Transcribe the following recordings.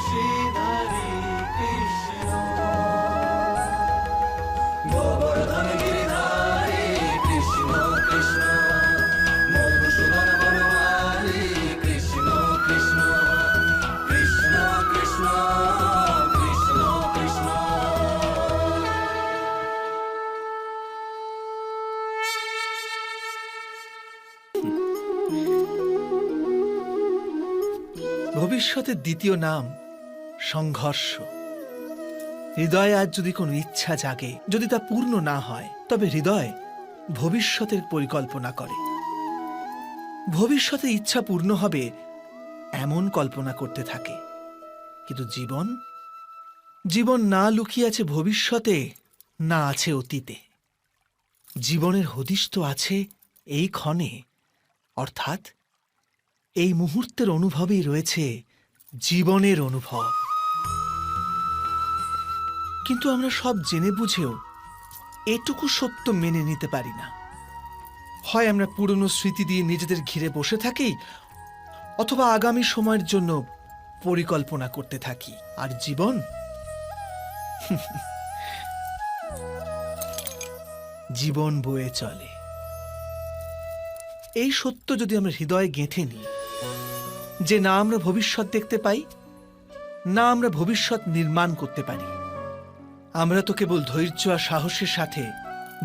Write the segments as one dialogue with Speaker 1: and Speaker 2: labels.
Speaker 1: মুর্শিদারি কৃষ্ণ, গোবর্ধন গিরিধারী কৃষ্ণ কৃষ্ণ, মধুসূদন বনমালী কৃষ্ণ কৃষ্ণ, কৃষ্ণ কৃষ্ণ কৃষ্ণ কৃষ্ণ।
Speaker 2: ভবিষ্যতের দ্বিতীয় নাম সংঘর্ষ। হৃদয়ে আজ যদি কোনো ইচ্ছা জাগে, যদি তা পূর্ণ না হয়, তবে হৃদয় ভবিষ্যতের পরিকল্পনা করে। ভবিষ্যতে ইচ্ছা পূর্ণ হবে এমন কল্পনা করতে থাকে। কিন্তু জীবন না লুকিয়ে আছে ভবিষ্যতে, না আছে অতীতে। জীবনের হদিশ তো আছে এই ক্ষণে, অর্থাৎ এই মুহূর্তের অনুভবই রয়েছে জীবনের অনুভব। কিন্তু আমরা সব জেনে বুঝেও এটুকু সত্য মেনে নিতে পারি না। হয় আমরা পুরনো স্মৃতি দিয়ে নিজেদের ঘিরে বসে থাকি, অথবা আগামী সময়ের জন্য পরিকল্পনা করতে থাকি। আর জীবন বয়ে চলে। এই সত্য যদি আমরা হৃদয়ে গেঁথে নিই যে না আমরা ভবিষ্যৎ দেখতে পাই, না আমরা ভবিষ্যৎ নির্মাণ করতে পারি, আমরা তো কেবল ধৈর্য আর সাহসের সাথে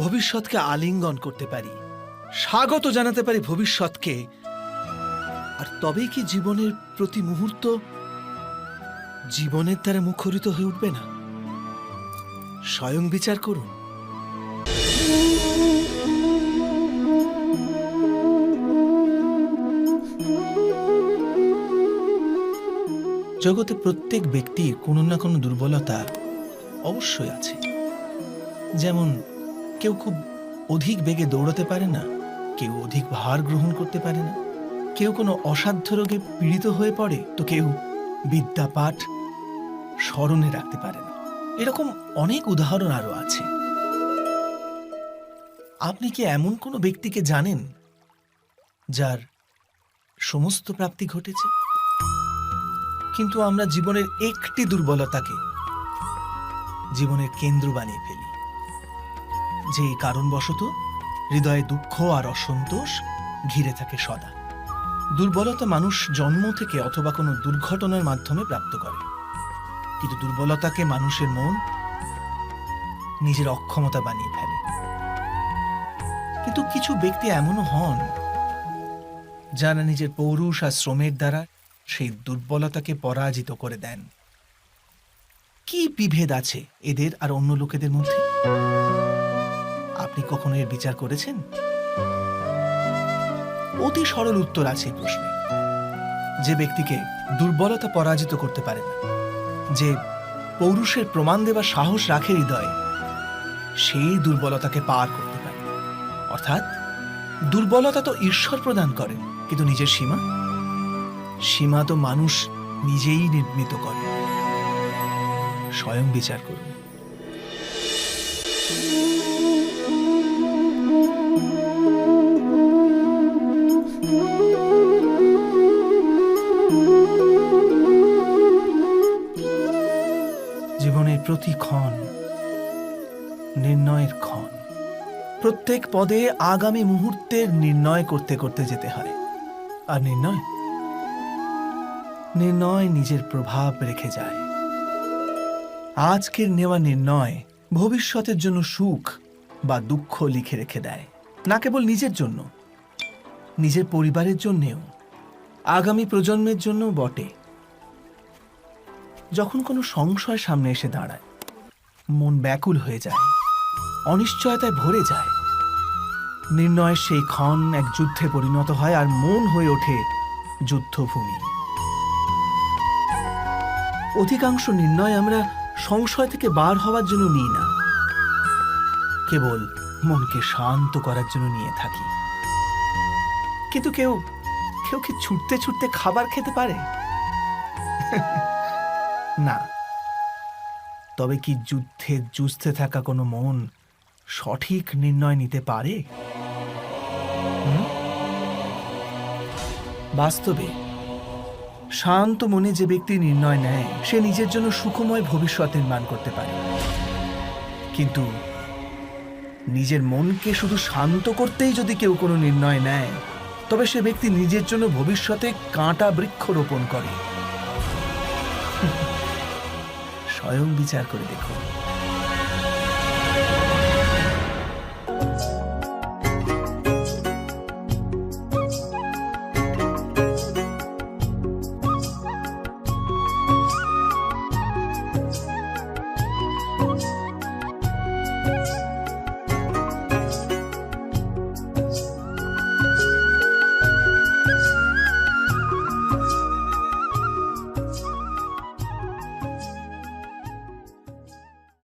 Speaker 2: ভবিষ্যৎকে আলিঙ্গন করতে পারি, স্বাগত জানাতে পারি ভবিষ্যৎকে। আর তবেই কি জীবনের প্রতি মুহূর্ত জীবনের দ্বারা মুখরিত হয়ে উঠবে না? স্বয়ং বিচার করুন। জগতে প্রত্যেক ব্যক্তির কোনো না কোনো দুর্বলতা অবশ্যই আছে। যেমন কেউ খুব অধিক বেগে দৌড়াতে পারে না, কেউ অধিক ভার গ্রহণ করতে পারে না, কেউ কোনো অসাধ্য রোগে পীড়িত হয়ে পড়ে, তো কেউ বিদ্যাপাঠ স্মরণে রাখতে পারে না। এরকম অনেক উদাহরণ আরো আছে। আপনি কি এমন কোনো ব্যক্তিকে জানেন যার সমস্ত প্রাপ্তি ঘটেছে? কিন্তু আমরা জীবনের একটি দুর্বলতাকে জীবনের কেন্দ্র বানিয়ে ফেলি, যে কারণবশত হৃদয়ে দুঃখ আর অসন্তোষ ঘিরে থাকে সদা। দুর্বলতা মানুষ জন্ম থেকে অথবা কোনো দুর্ঘটনার মাধ্যমে প্রাপ্ত করে, কিন্তু দুর্বলতাকে মানুষের মন নিজের অক্ষমতা বানিয়ে ফেলে। কিন্তু কিছু ব্যক্তি এমনও হন যারা নিজের পৌরুষ আর শ্রমের দ্বারা সেই দুর্বলতাকে পরাজিত করে দেন। কি বিভেদ আছে এদের আর অন্য লোকেদের মধ্যে? আপনি কখনো এর বিচার করেছেন? অতি সরল উত্তর আছে এই প্রশ্নে। যে ব্যক্তিকে দুর্বলতা পরাজিত করতে পারে না, যে পৌরুষের প্রমাণ দেবার সাহস রাখে হৃদয়ে, সেই দুর্বলতাকে পার করতে পারে। অর্থাৎ দুর্বলতা তো ঈশ্বর প্রদান করেন, কিন্তু নিজের সীমা তো মানুষ নিজেই নির্মিত করে। স্বয়ং বিচার করুন। জীবনের প্রতি ক্ষণ নির্ণয়ের ক্ষণ। প্রত্যেক পদে আগামী মুহূর্তের নির্ণয় করতে করতে যেতে হয়। আর নির্ণয় নিজের প্রভাব রেখে যায়। আজকের নেওয়া নির্ণয় ভবিষ্যতের জন্য সুখ বা দুঃখ লিখে রেখে দেয়। না কেবল নিজের জন্য, নিজের পরিবারের জন্যেও, আগামী প্রজন্মের জন্য বটে। যখন কোনো সংশয় সামনে এসে দাঁড়ায়, মন ব্যাকুল হয়ে যায়, অনিশ্চয়তায় ভরে যায়। নির্ণয়ের সেই ক্ষণ এক যুদ্ধে পরিণত হয়, আর মন হয়ে ওঠে যুদ্ধভূমি। অধিকাংশ নির্ণয় আমরা সংশয় থেকে বার হওয়ার জন্য নিই না, কেবল মনকে শান্ত করার জন্য নিয়ে থাকি। কিন্তু কেউ কি ছুটতে ছুটতে খাবার খেতে পারে? না। তবে কি যুদ্ধে যুঝতে থাকা কোনো মন সঠিক নির্ণয় নিতে পারে? বাস্তবে শান্ত মনে যে ব্যক্তি নির্ণয় নেয় সে নিজের জন্য সুখময় ভবিষ্যৎ নির্মাণ করতে পারে। কিন্তু নিজের মনকে শুধু শান্ত করতেই যদি কেউ কোনো নির্ণয় নেয়, তবে সে ব্যক্তি নিজের জন্য ভবিষ্যতে কাঁটা বৃক্ষ রোপণ করে। স্বয়ং বিচার করে দেখুন।